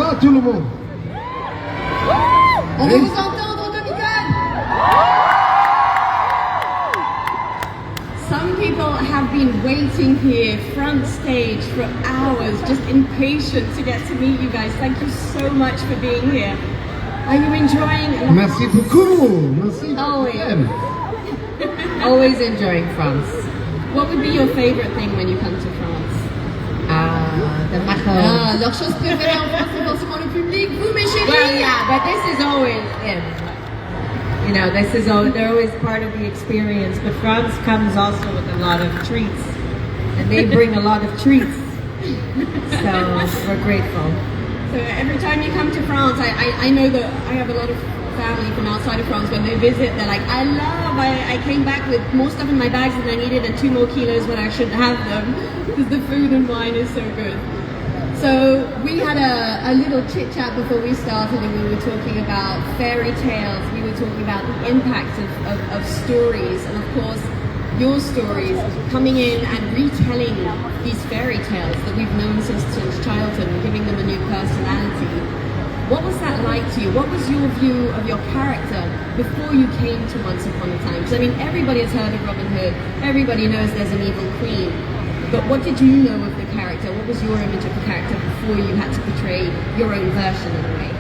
va tout le monde? On va vous entendre, Comic-Con. Some people have been waiting here front stage for hours, just impatient to get to meet you guys. Thank you so much for being here. Are you enjoying? Merci beaucoup. Merci. Always. Always enjoying France. What would be your favorite thing when you come to France? The macaron. Leur chose préférée en France, c'est forcément le public. Vous, mes chéris. Well, yeah, but this is always you know, this is they're always part of the experience. But France comes also with a lot of treats, and they bring a lot of treats. So we're grateful. So every time you come to France, I know that I have a lot of family from outside of France. When they visit, they're like, I came back with more stuff in my bags than I needed and 2 more kilos when I shouldn't have them, because the food and wine is so good. So we had a little chit chat before we started, and we were talking about fairy tales. We were talking about the impact of stories, and of course your stories, coming in and retelling these fairy tales that we've known since childhood and giving them a new personality. What was that like to you? What was your view of your character before you came to Once Upon a Time? Because I mean, everybody has heard of Robin Hood, everybody knows there's an evil queen, but what did you know of the character? What was your image of the character before you had to portray your own version in a way?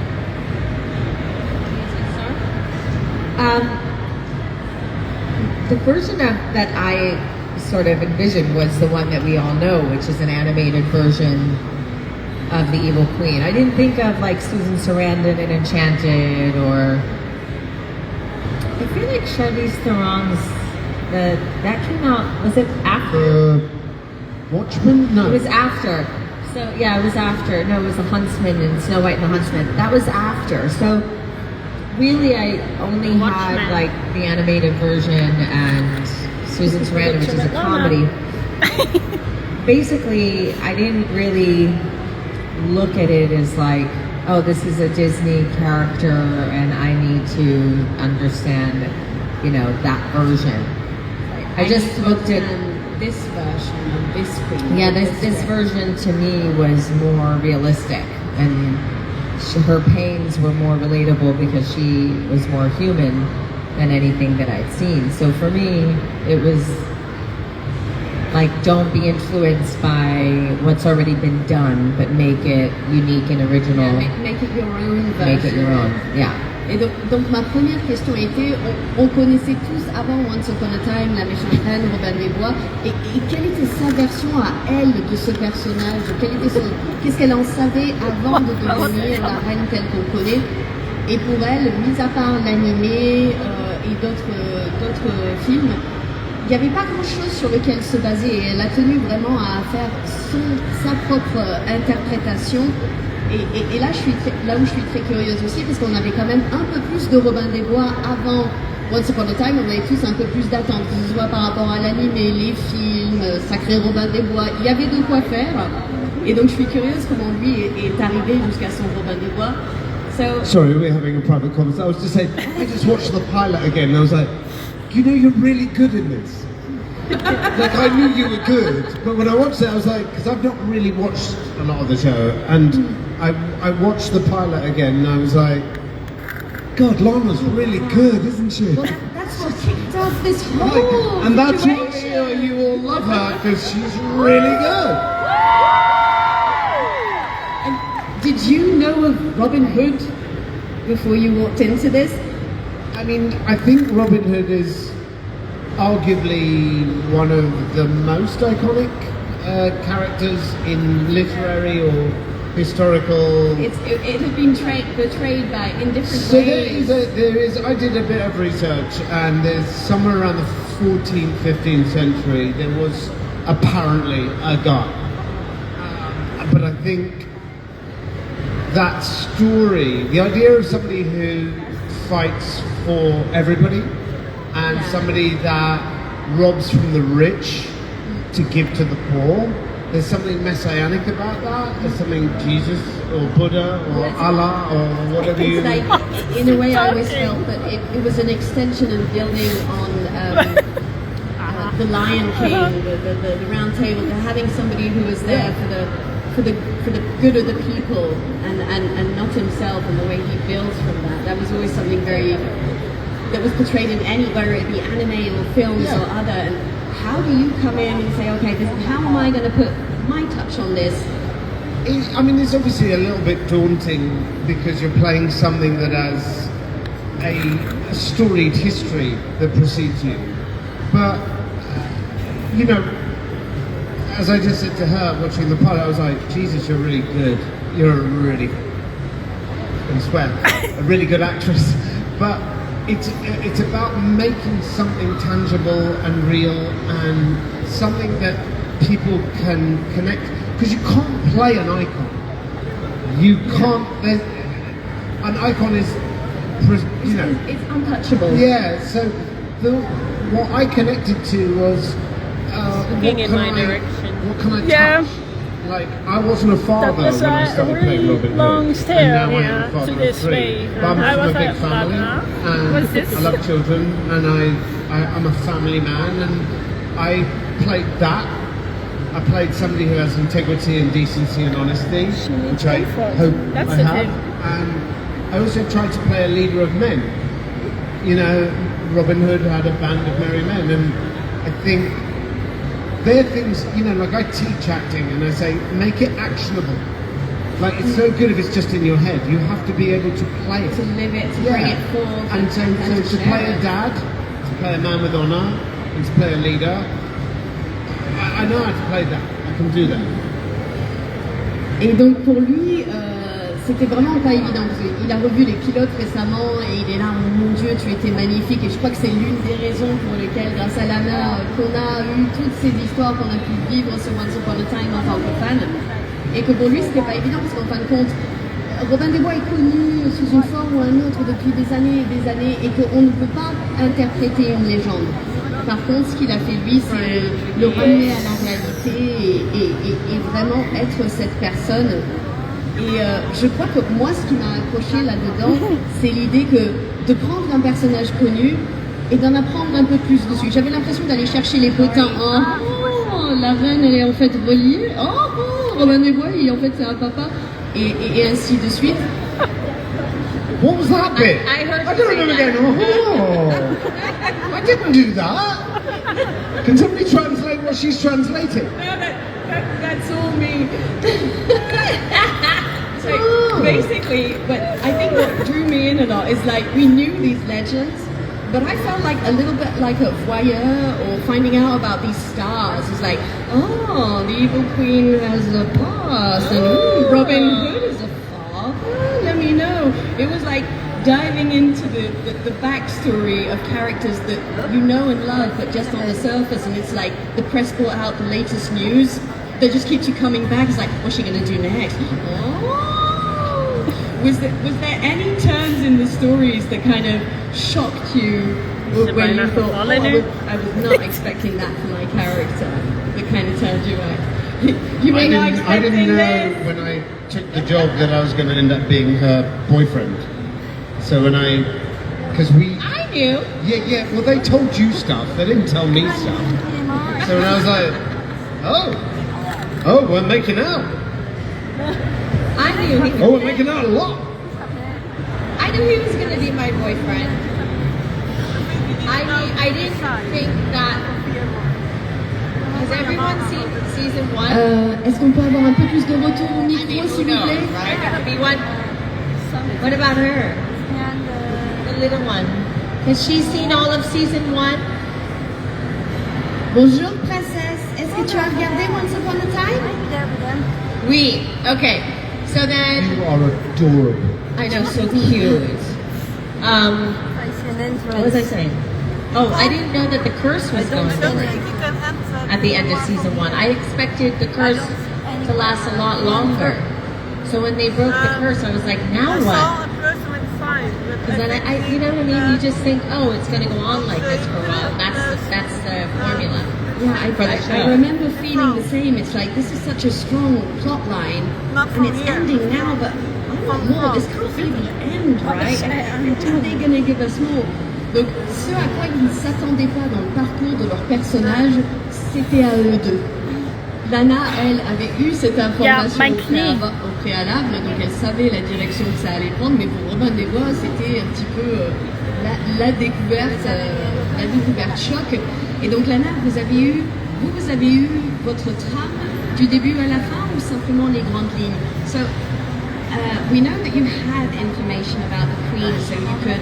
The version that I sort of envisioned was the one that we all know, which is an animated version of the Evil Queen. I didn't think of like Susan Sarandon in Enchanted, or I feel like Charlize Theron's, that came out, was it after? Watchmen? No. It was after. So yeah, it was after. No, it was The Huntsman and Snow White and the Huntsman. That was after. So really I only had like the animated version and Susan Sarandon, which is a comedy. Basically, I didn't really look at it as like, oh, this is a Disney character and I need to understand, you know, that version. I just looked at this version of this queen. Yeah, this version to me was more realistic, and her pains were more relatable because she was more human than anything that I'd seen. So for me, it was like, don't be influenced by what's already been done, but make it unique and original. Yeah, make it your own version. Make it your own, yeah. Et donc ma première question était, on connaissait tous avant Once Upon a Time la méchante reine Robin des Bois, et quelle était sa version à elle de ce personnage? Qu'est-ce qu'elle en savait avant de devenir la reine telle qu'on connaît? Et pour elle, mis à part l'animé et d'autres films, il n'y avait pas grand-chose sur lequel se baser, et elle a tenu vraiment à faire sa propre interprétation. Et là, là où je suis très curieuse aussi, parce qu'on avait quand même un peu plus de Robin des Bois avant Once Upon a Time, on avait tous un peu plus d'attente, que ce soit par rapport à l'animé, les films, Sacré Robin des Bois, il y avait de quoi faire. Et donc je suis curieuse comment lui est arrivé jusqu'à son Robin des Bois. So, sorry, we're having a private conversation. I was just saying, I just watched the pilot again and I was like, you know, you're really good in this. Like, I knew you were good, but when I watched it I was like, because I've not really watched a lot of the show, and I watched the pilot again and I was like, God, Lana's really good, isn't she? Well, that's what kicked off this whole and that's situation. why you all love her, because she's really good. And did you know of Robin Hood before you walked into this? I mean, I think Robin Hood is arguably one of the most iconic characters in literary or historical. It has been portrayed by in different so ways. There is. I did a bit of research, and there's somewhere around the 14th, 15th century there was apparently a guy, but I think that story, the idea of somebody who fights for everybody, and somebody that robs from the rich to give to the poor. There's something messianic about that. There's something Jesus or Buddha or Allah or whatever you... Like, in a way, I always felt that it was an extension and building on the Lion King, the Round Table, having somebody who was there for the good of the people and not himself, and the way he builds from that. That was always something that was portrayed in any, whether it be anime or films or other. And how do you come in and say, okay, how am I going to put my touch on this? I mean, it's obviously a little bit daunting because you're playing something that has a storied history that precedes you. But, you know, as I just said to her watching the pilot, I was like, Jesus, you're really good. You're a really, I swear, a really good actress. But it's about making something tangible and real and something that people can connect. Because you can't play an icon. You can't. An icon is, you know, it's untouchable. Yeah. So what I connected to was looking in my direction. What can I touch? Like, I wasn't a father when I started playing Robin Hood. Long stare, and now I'm a father to this of three. way. But I'm I from was a big at family, Lana. Was this? I love children, and I'm a family man, and I played that. I played somebody who has integrity and decency and honesty, which I hope That's I the have. thing. And I also tried to play a leader of men. You know, Robin Hood had a band of merry men, and I think they're things, you know, like I teach acting and I say, make it actionable. Like, it's so good if it's just in your head. You have to be able to play it. To live it, to bring it forth. And to play a dad, to play a man with honor, and to play a leader, I know how to play that. I can do that. Et donc pour lui, c'était vraiment pas évident parce qu'il a revu les pilotes récemment et il est là, oh mon Dieu, tu étais magnifique. Et je crois que c'est l'une des raisons pour lesquelles, grâce à Lana, qu'on a eu toutes ces histoires qu'on a pu vivre sur Once Upon a Time en tant que fan. Et que pour lui, c'était pas évident parce qu'en fin de compte, Robin des Bois est connu sous une forme ou une autre depuis des années et des années et qu'on ne peut pas interpréter une légende. Par contre, ce qu'il a fait lui, c'est le ramener à la réalité et vraiment être cette personne. Et je crois que moi, ce qui m'a accroché là-dedans, c'est l'idée que de prendre un personnage connu et d'en apprendre un peu plus dessus. J'avais l'impression d'aller chercher les potins. Oh, la reine, elle est en fait reliée. Oh, Robin des Bois, en fait, c'est un papa. Et ainsi de suite. What was that bit? I heard I you don't say remember that. going, oh, I didn't do that. Can somebody translate what she's translating? No, that's all me. So basically, but I think what drew me in a lot is like we knew these legends, but I felt like a little bit like a voyeur or finding out about these stars. It's like, oh, the evil queen has a past, and Robin Hood is a father. Let me know. It was like diving into the backstory of characters that you know and love, but just on the surface, and it's like the press brought out the latest news that just keeps you coming back. It's like, what's she going to do next? Oh. Was there any turns in the stories that kind of shocked you when you thought, oh, I was not expecting that for my character? The kind of turns you were. You may not expect I didn't know this. when I took the job that I was going to end up being her boyfriend. So when I knew. Yeah, well they told you stuff, they didn't tell me stuff. So when I was like, oh, we're making out. I knew he Oh, we're making out a lot. I knew he was going to be my boyfriend. I didn't think that. Has everyone seen season 1? Est-ce qu'on peut avoir un peu plus de retour au micro, s'il vous plaît? Right? What about her? The little one. Has she seen all of season 1? Bonjour, princesse. Est-ce que tu as regardé Once Upon a Time? Oui. Okay. So then. You are adorable. I know, so cute. What was I saying? Oh, I didn't know that the curse was going to break at the end of season 1. I expected the curse to last a lot longer. So when they broke the curse, I was like, now what? Because then I, you know what I mean? You just think, oh, it's going to go on like this for a while. That's the formula. Yeah, I remember feeling the same. It's like, this is such a strong plot line, and it's ending now, but I want more. This can't be the end, right? And are they going to give us more? Donc, ce à quoi ils ne s'attendaient pas dans le parcours de leur personnage, c'était à eux deux. Lana, elle, avait eu cette information mein Knie. au préalable, donc elle savait la direction que ça allait prendre, mais pour Robin des Bois, c'était un petit peu la découverte choc. Et donc Lana, vous avez eu votre trame du début à la fin ou simplement les grandes lignes? So, we know that you had information about the Queen, so you could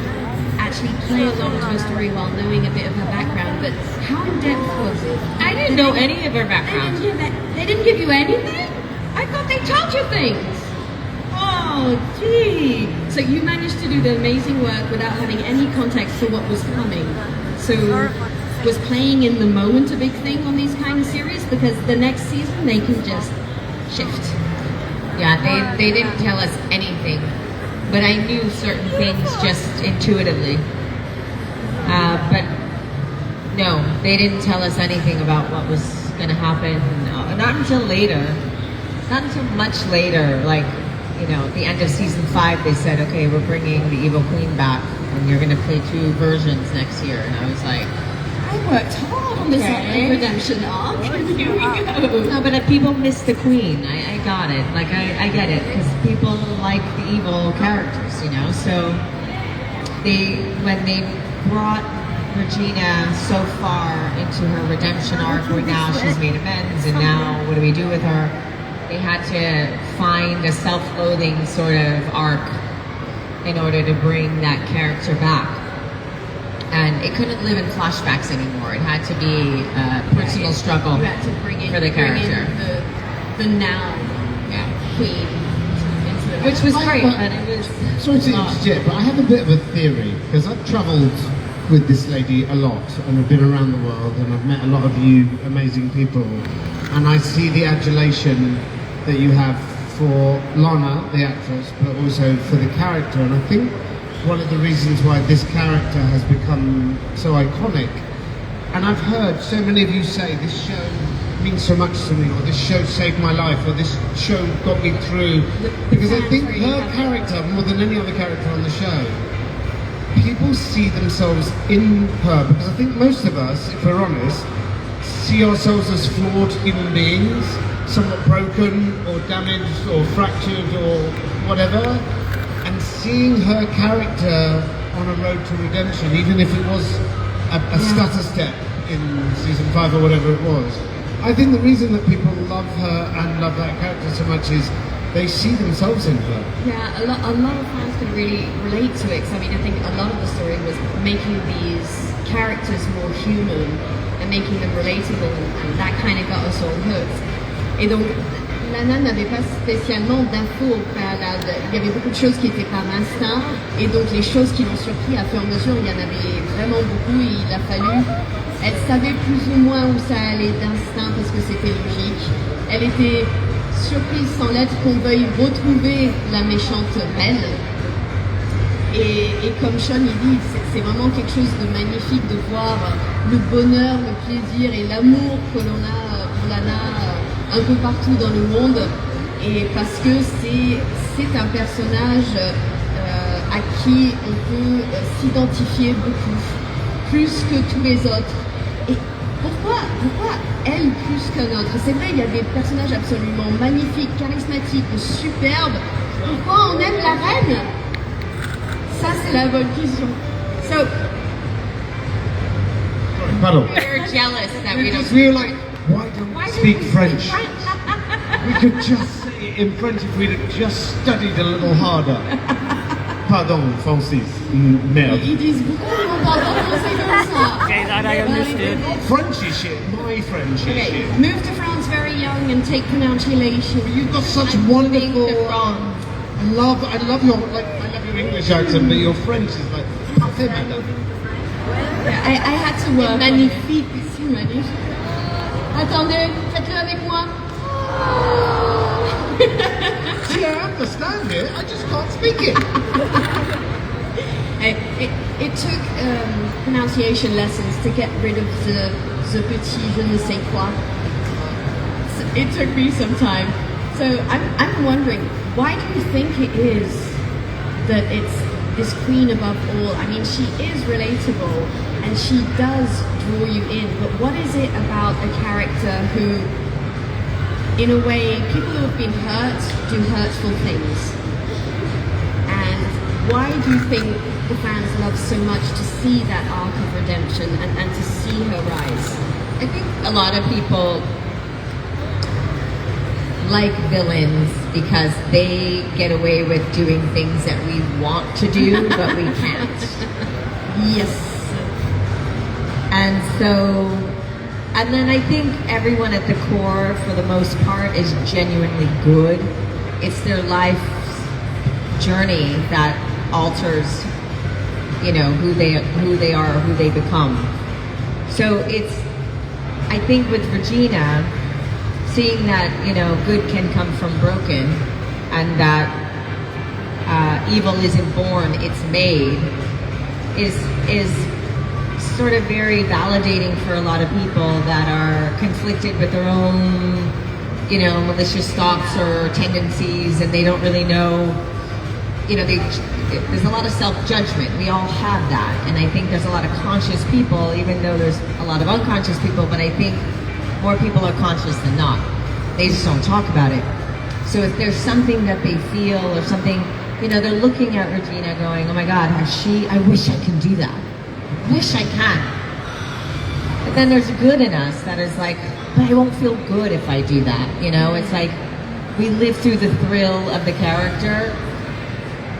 actually play along to a story while knowing a bit of her background, but how in depth was it? I didn't know any of her background. They didn't give you anything? I thought they told you things. Oh, gee. So you managed to do the amazing work without having any context for what was coming. So was playing in the moment a big thing on these kind of series? Because the next season they can just shift. Yeah, they didn't tell us anything, but I knew certain things just intuitively. But no, they didn't tell us anything about what was going to happen. Not until later. Not until much later, like, you know, at the end of season 5, they said, okay, we're bringing the Evil Queen back, and you're going to play 2 versions next year. And I was like, I worked hard on this Okay. redemption arc. Here we go. no, but people miss the Queen. I got it. Like, I get it, because people like the evil characters, you know? So, when they brought Regina so far into her redemption arc, where now she's made amends, and now what do we do with her? They had to find a self-loathing sort of arc in order to bring that character back. And it couldn't live in flashbacks anymore. It had to be a personal struggle You had to bring in for the character. the now Queen into the Which was great, but it was... Sorry to interject, but I have a bit of a theory, because I've travelled with this lady a lot, and I've been around the world, and I've met a lot of you amazing people, and I see the adulation that you have for Lana, the actress, but also for the character, and I think one of the reasons why this character has become so iconic, and I've heard so many of you say this show means so much to me, or this show saved my life, or this show got me through, because I think her character, more than any other character on the show, people see themselves in her, because I think most of us, if we're honest, see ourselves as flawed human beings, somewhat broken or damaged or fractured or whatever, and seeing her character on a road to redemption, even if it was a stutter step in season 5 or whatever it was, I think the reason that people love her and love that character so much is they see themselves in her. Yeah, a lot of fans can really relate to it. 'Cause I mean, I think a lot of the story was making these characters more human and making them relatable, and that kind of got us all hooked. Et donc, Lana n'avait pas spécialement d'infos au préalable. Il y avait beaucoup de choses qui étaient par instinct, et donc les choses qui l'ont surpris à fur et à mesure, il y en avait vraiment beaucoup, et il a fallu... Elle savait plus ou moins où ça allait d'instinct parce que c'était logique. Elle était surprise sans l'être qu'on veuille retrouver la méchante Mel. Et comme Sean il dit, c'est vraiment quelque chose de magnifique de voir le bonheur, le plaisir et l'amour que l'on a pour Lana un peu partout dans le monde. Et parce que c'est un personnage à qui on peut s'identifier beaucoup, plus que tous les autres. Et pourquoi elle plus qu'un autre? C'est vrai, il y a des personnages absolument magnifiques, charismatiques, superbes. Pourquoi on aime la reine? Ça, c'est la bonne question. So, Pardon. We're jealous that we don't Because we were like, why don't we speak French? French? We could just say it in French if we'd have just studied a little harder. Pardon, Francis. Merde. Ils disent beaucoup, on parle pas français comme ça. Okay, that I understood. Frenchy shit. My Frenchy Okay, shit. move to France very young and take pronunciation. You've got such I'm moving wonderful. to France. I love your English accent, but your French is like parfait, madame. I had to work. Magnifique, c'est magnifique. Attendez, faites-le avec moi. See, I understand it. I just can't speak it. It took pronunciation lessons to get rid of the petit je ne sais quoi. It took me some time. So I'm wondering, why do you think it is that it's this queen above all? I mean, she is relatable and she does draw you in, but what is it about a character who in a way, people who have been hurt do hurtful things. And why do you think the fans love so much to see that arc of redemption and to see her rise? I think a lot of people like villains because they get away with doing things that we want to do, but we can't. Yes. And so, and then I think everyone at the core, for the most part, is genuinely good. It's their life journey that alters, you know, who they are, who they become. So it's, I think with Regina, seeing that, you know, good can come from broken, and that evil isn't born, it's made, is sort of very validating for a lot of people that are conflicted with their own, you know, malicious thoughts or tendencies, and they don't really know, you know, there's a lot of self-judgment. We all have that, and I think there's a lot of conscious people, even though there's a lot of unconscious people, but I think more people are conscious than not. They just don't talk about it. So if there's something that they feel or something, you know, they're looking at Regina going, oh my God, I wish I can do that. I wish I can. But then there's good in us that is like, but I won't feel good if I do that. You know, it's like we live through the thrill of the character,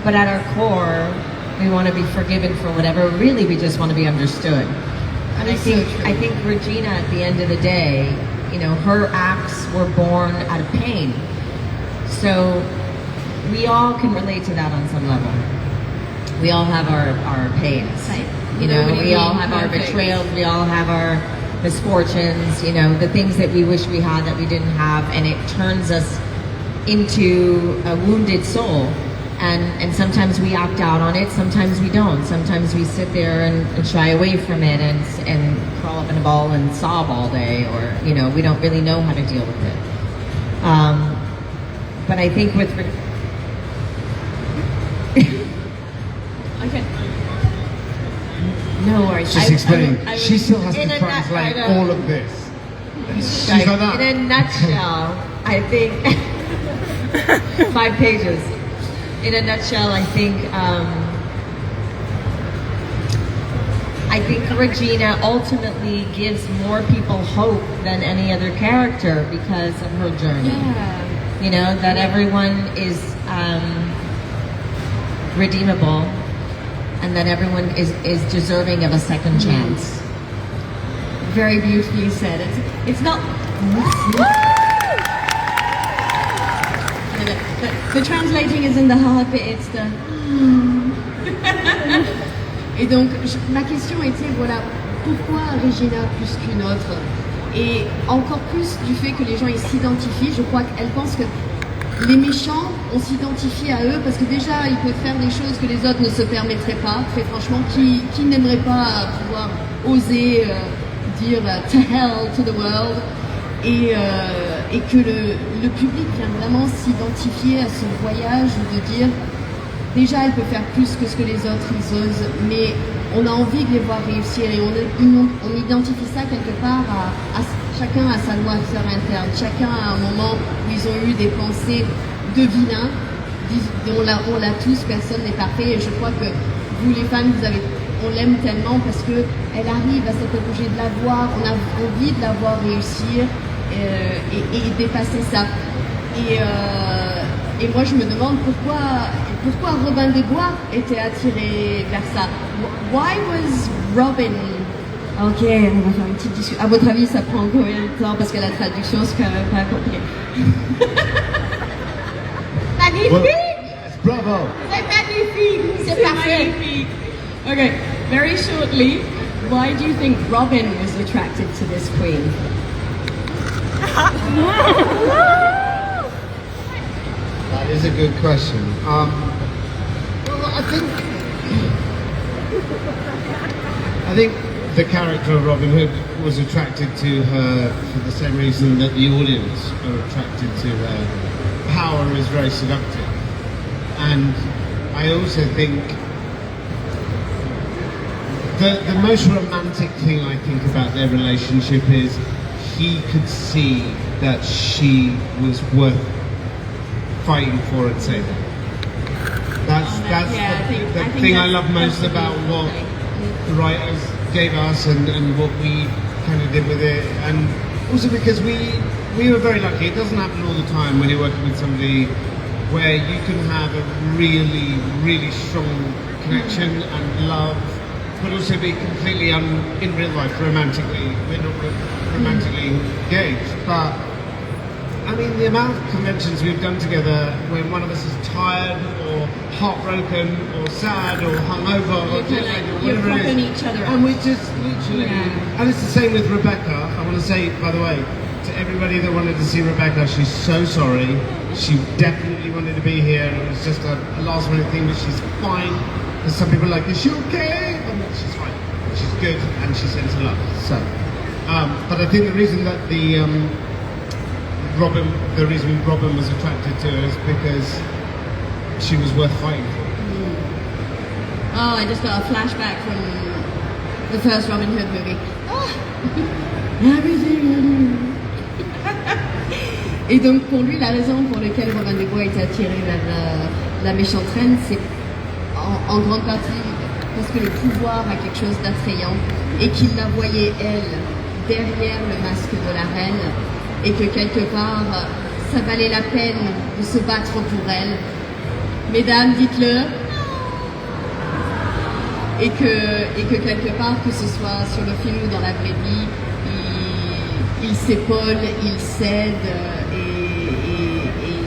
but at our core, we want to be forgiven for whatever. Really, we just want to be understood. And I think Regina, at the end of the day, you know, her acts were born out of pain. So we all can relate to that on some level. We all have our pains. You know, we all have our betrayals, we all have our misfortunes, you know, the things that we wish we had that we didn't have, and it turns us into a wounded soul. And sometimes we act out on it, sometimes we don't. Sometimes we sit there and shy away from it and crawl up in a ball and sob all day, or, you know, we don't really know how to deal with it. But I think with... Okay. No worries. Just explain. She still has in to a translate nut- all of this. She's Like, like that. in a nutshell, I think 5 pages. In a nutshell, I think Regina ultimately gives more people hope than any other character because of her journey. Yeah. You know, that everyone is redeemable, and that everyone is deserving of a second chance. Very beautifully said. It's not... The translating is in the heart, but it's the... Et donc, ma question était, voilà, pourquoi Regina plus qu'une autre? Et encore plus du fait que les gens ils s'identifient, je crois qu'elle pense que les méchants, on s'identifie à eux parce que déjà ils peuvent faire des choses que les autres ne se permettraient pas. Très franchement, qui n'aimerait pas pouvoir oser dire to hell to the world, et que le public vient vraiment s'identifier à ce voyage de dire déjà elle peut faire plus que ce que les autres ils osent, mais on a envie de les voir réussir, et on identifie ça quelque part à chacun à sa noirceur interne, chacun à un moment où ils ont eu des pensées de vilains. On l'a tous, personne n'est parfait, et je crois que vous les fans, on l'aime tellement parce que elle arrive à s'être obligée de la voir, on a envie de la voir réussir et dépasser ça. Et moi je me demande pourquoi Robin des Bois était attiré vers ça. Why was Robin... Ok, on va faire une petite discussion. À votre avis, ça prend combien de temps? Parce que la traduction, c'est quand même pas compliqué. Magnifique! Well, yes, bravo! C'est magnifique! C'est parfait! Magnifique. Okay, very shortly, why do you think Robin was attracted to this queen? That is a good question. Well, I think the character of Robin Hood was attracted to her for the same reason that the audience are attracted to her. Power is very seductive. And I also think the most romantic thing I think about their relationship is he could see that she was worth fighting for and saving. That's the thing I love most about what the writers gave us and what we kind of did with it, and also because we were very lucky. It doesn't happen all the time when you're working with somebody where you can have a really, really strong connection and love, but also be completely in real life romantically. We're not romantically engaged, but I mean the amount of conventions we've done together when one of us is tired or heartbroken or sad or hungover or jet lagged or you're whatever it propping is, each other up. and we're just literally. And it's the same with Rebecca. I want to say, by the way, to everybody that wanted to see Rebecca, she's so sorry. She definitely wanted to be here, and it was just a last minute thing, but she's fine. And some people are like, is she okay? She's fine. She's good, and she sends her love. So, but I think the reason that the reason Robin was attracted to her is because she was worth fighting for. Oh, I just got a flashback from the first Robin Hood movie. Oh. Et donc pour lui, la raison pour laquelle Robin des Bois était attiré vers la méchante reine, c'est en grande partie parce que le pouvoir a quelque chose d'attrayant et qu'il la voyait elle derrière le masque de la reine et que quelque part ça valait la peine de se battre pour elle. Mesdames, dites-le. Et que quelque part, que ce soit sur le film ou dans la vraie vie, il s'épaule, il s'aide et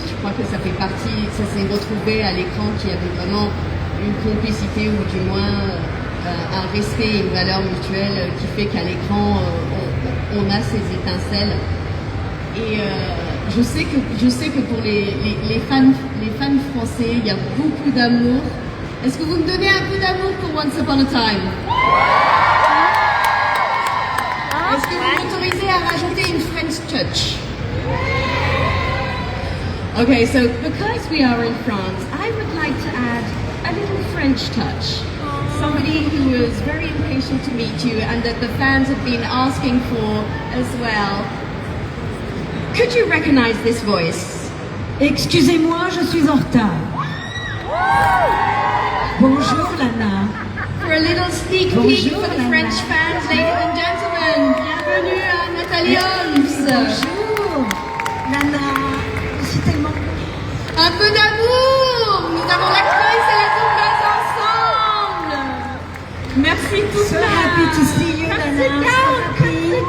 je crois que ça fait partie, ça s'est retrouvé à l'écran qu'il y avait vraiment une complicité ou du moins un respect et une valeur mutuelle qui fait qu'à l'écran on a ces étincelles. Et je sais que pour les fans français, il y a beaucoup d'amour. Est-ce que vous me donnez un peu d'amour pour Once Upon a Time? Est-ce que vous m'autorisez à rajouter une French touch? Okay, so because we are in France, I would like to add a little French touch. Somebody who is very impatient to meet you and that the fans have been asking for as well. Could you recognize this voice? Excusez-moi, je suis en retard. Bonjour Lana. For a little sneak peek for the French fans, ladies and gentlemen, bienvenue à Nathalie Holmes. Bonjour Lana. Je suis tellement... Un peu d'amour. Nous avons la Chloé et la doublage ensemble. Merci tout So happy to see you, Come Lana. sit down.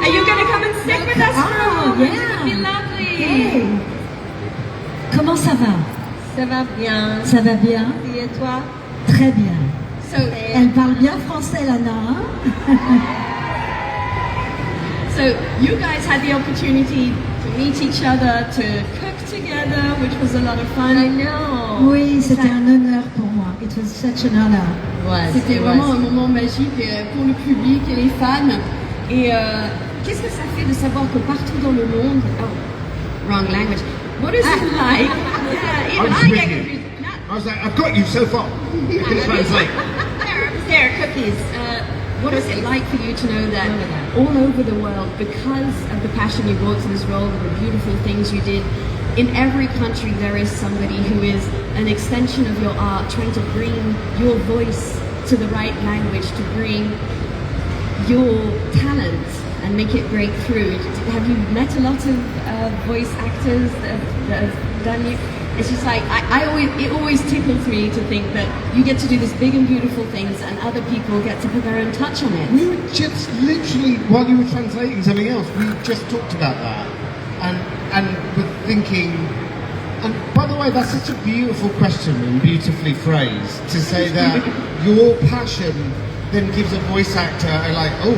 Are you going to come and sit with us for a moment? Yeah. It would be lovely. Hey. Comment ça va? Ça va bien. Ça va bien? Et toi? Très bien. So, Elle parle bien français, Lana. so you guys had the opportunity to meet each other, to cook together, which was a lot of fun. I know. Oui, c'était un honneur pour moi. It was such an honor. C'était vraiment un moment magique pour le public et les fans. Et qu'est-ce que ça fait de savoir que partout dans le monde... Oh, wrong language. What is it like? Yeah, even I get confused. I was like, I've got you so far. You can translate. There, cookies. What is it like for you to know that all over the world, because of the passion you brought to this role and the beautiful things you did, in every country there is somebody who is an extension of your art, trying to bring your voice to the right language, to bring your talent and make it break through. Have you met a lot of voice actors that have done you? It's just like, it always tickles me to think that you get to do these big and beautiful things and other people get to put their own touch on it. We were just literally, while you were translating something else, we just talked about that. And were thinking, and by the way, that's such a beautiful question and beautifully phrased, to say that your passion then gives a voice actor like, oh,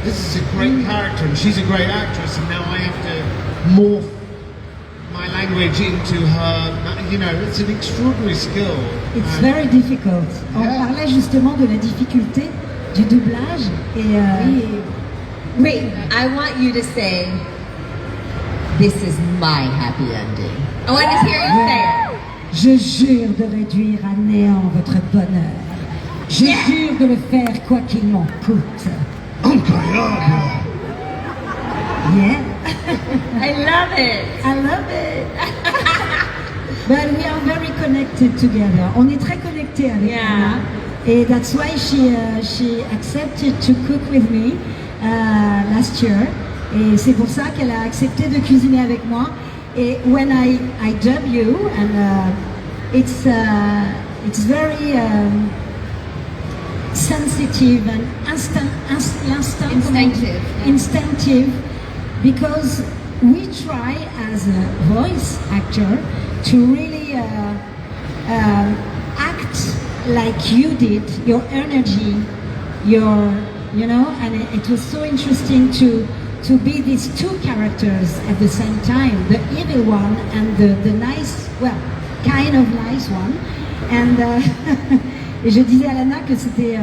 this is a great character and she's a great actress and now I have to morph my language into her, you know, it's an extraordinary skill. It's very difficult. On parlait justement de la difficulté du doublage et Wait, I want you to say, this is my happy ending. I want to hear you say it. Je jure de réduire à néant votre bonheur. Je jure de le faire quoi qu'il m'en coûte. Incroyable! Yeah. I love it. I love it. But we are very connected together. On est très connectés avec Lana. Et that's why she accepted to cook with me last year. Et c'est pour ça qu'elle a accepté de cuisiner avec moi. Et when I dub you, and it's very sensitive and instinctive, because we try as a voice actor to really act like you did, your energy, and it was so interesting to be these two characters at the same time, the evil one and the nice, well, kind of nice one. And et je disais à Lana que c'était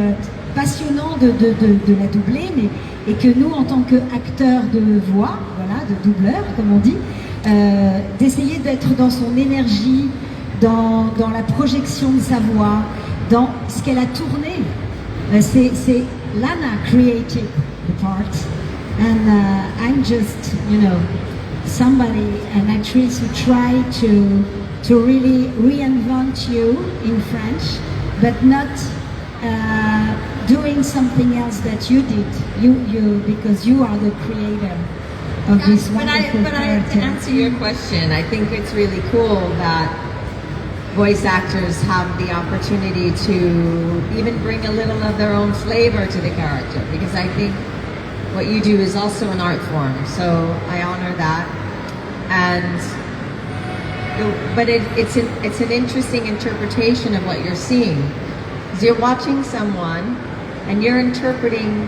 passionnant de la doubler, et que nous, en tant qu'acteurs de voix, voilà, de doubleurs, comme on dit, d'essayer d'être dans son énergie, dans la projection de sa voix, dans ce qu'elle a tourné. C'est Lana created the part, and I'm just, somebody, an actress who tried to really reinvent you in French, but not doing something else that you did. You because you are the creator of this wonderful character. To answer your question, I think it's really cool that voice actors have the opportunity to even bring a little of their own flavor to the character, because I think what you do is also an art form, so I honor that. But it's an interesting interpretation of what you're seeing, because you're watching someone and you're interpreting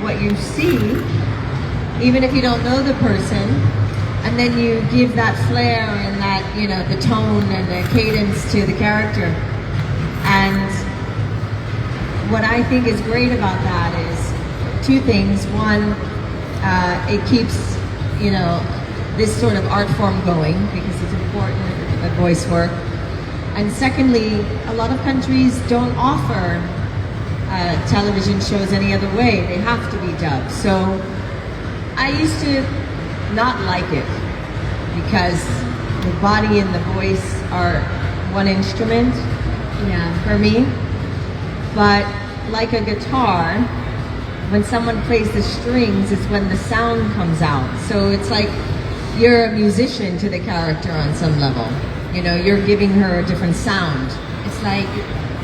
what you see, even if you don't know the person, and then you give that flair and that, the tone and the cadence to the character. And what I think is great about that is two things. One, it keeps, this sort of art form going, because it's important at voice work. And secondly, a lot of countries don't offer television shows any other way. They have to be dubbed. So I used to not like it, because the body and the voice are one instrument for me. But like a guitar, when someone plays the strings, it's when the sound comes out. So it's like you're a musician to the character on some level. You're giving her a different sound. It's like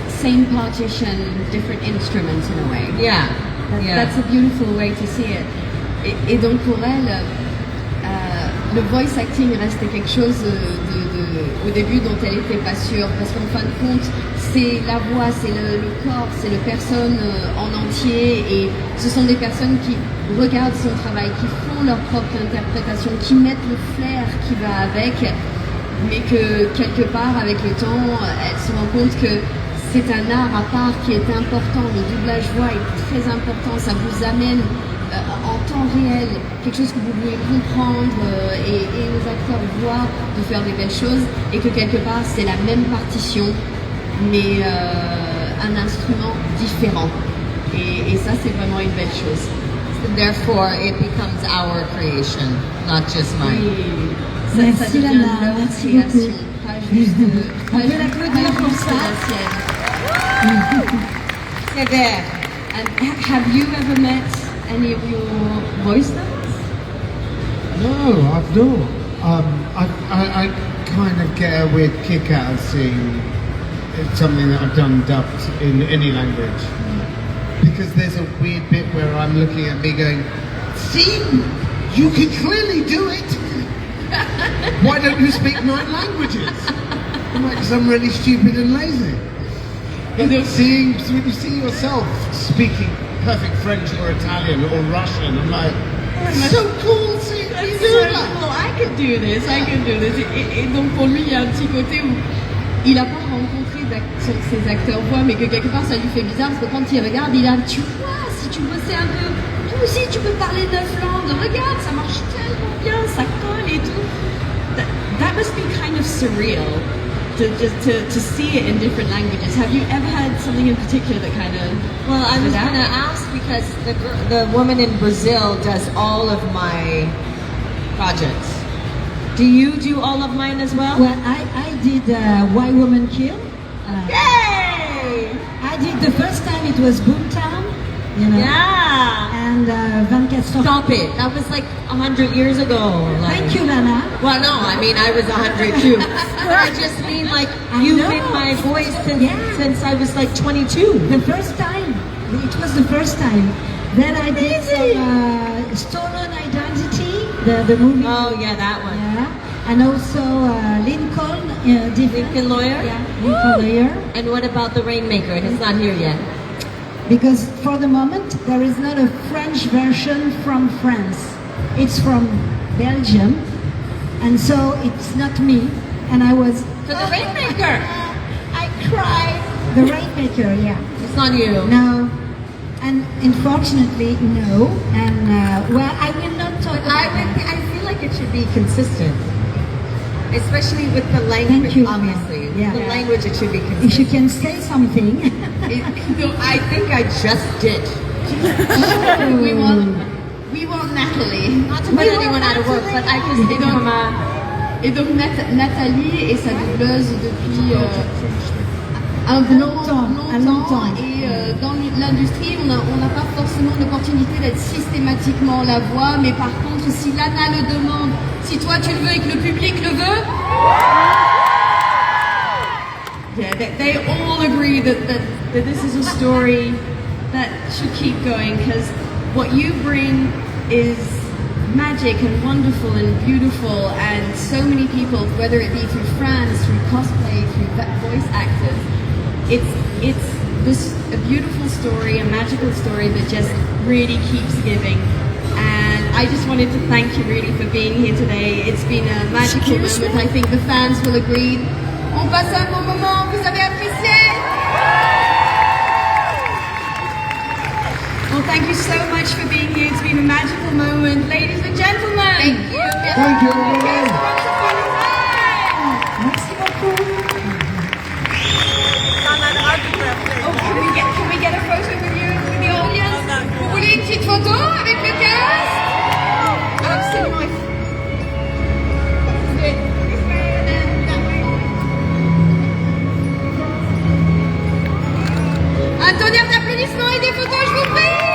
same partition, different instruments in a way. Yeah. That's a beautiful way to see it. Et donc pour elle, le voice acting restait quelque chose au début dont elle n'était pas sûre, parce qu'en fin de compte, c'est la voix, c'est le corps, c'est le personne en entier, et ce sont des personnes qui regardent son travail, qui font leur propre interprétation, qui mettent le flair qui va avec, mais que quelque part, avec le temps, elle se rend compte que c'est un art à part qui est important. Le doublage voix est très important, ça vous amène en temps réel quelque chose que vous pouvez comprendre, et aux acteurs voient de faire des belles choses, et que quelque part c'est la même partition mais un instrument différent, et ça c'est vraiment une belle chose. Therefore it becomes our creation, not just mine. Oui. Ça Merci devient Lana, leur merci création, beaucoup. pas juste On peut l'applaudir pour ça. C'est there. And have you ever met any of your voice stars? No, I've not. I kind of get a weird kick out of seeing something that I've done dubbed in any language. Because there's a weird bit where I'm looking at me going, see, you can clearly do it. Why don't you speak 9 languages? I'm like, because I'm really stupid and lazy. When you see yourself speaking perfect French or Italian or Russian, I'm like, so cool seeing you do that. Cool. I can do this. Et donc pour lui, il y a un petit côté où il n'a pas rencontré ces acteurs voix, mais que quelque part ça lui fait bizarre, parce que quand il regarde, il a, tu vois, si tu bossais un peu, toi aussi tu peux parler 9 langues, regarde, ça marche tellement bien, ça colle et tout. That must be kind of surreal. To see it in different languages. Have you ever had something in particular that kind of... Well, I was going to ask, because the woman in Brazil does all of my projects. Do you do all of mine as well? Well, I did Why Women Kill. Yay! I did the first time it was Boomtown, you know. Yeah. And Van Castor. Stop it. That was like 100 years ago. Like, Thank you, Lana. Well, no, I mean, I was 100 too. I just mean like, you've know. been my voice Yeah. since I was like 22. The first time. It was the first time. Then I did some Stolen Identity, the movie. Oh, yeah, that one. Yeah. And also Lincoln. Lincoln Lawyer? Yeah, Lincoln Lawyer. And what about The Rainmaker? It's not here yet. Because for the moment, there is not a French version from France. It's from Belgium. And so it's not me. And I was... So The Rainmaker! I cried. The Rainmaker, yeah. It's not you. No. And unfortunately, no. And, well, I will not talk about that. I feel like it should be consistent. Especially with the language, Thank you. obviously. Yeah. The language, it should be consistent. If you can say something. I think I just did. We want Natalie. Not to put anyone out of work, but I just think from a... Et donc Nathalie est sa doubleuse depuis un longtemps. Et dans l'industrie, on n'a pas forcément l'opportunité d'être systématiquement la voix, mais par contre, si Lana le demande, si toi tu le veux et que le public le veut, yeah, they all agree that this is a story that should keep going, because what you bring is magic and wonderful and beautiful, and so many people, whether it be through friends, through cosplay, through voice actors, it's a beautiful story, a magical story that just really keeps giving. And I just wanted to thank you really for being here today. It's been a magical moment. I think the fans will agree. On passe un bon moment. Vous avez apprécié? Well, thank you so much for being here. It's been a magical moment. Ladies and gentlemen. Thank you. Thank you, everyone. Merci beaucoup. Oh, can we get a photo with you, with the audience? Vous voulez une petite photo avec le cast? Absolument. Un tonnerre d'applaudissements et des photos, je vous prie!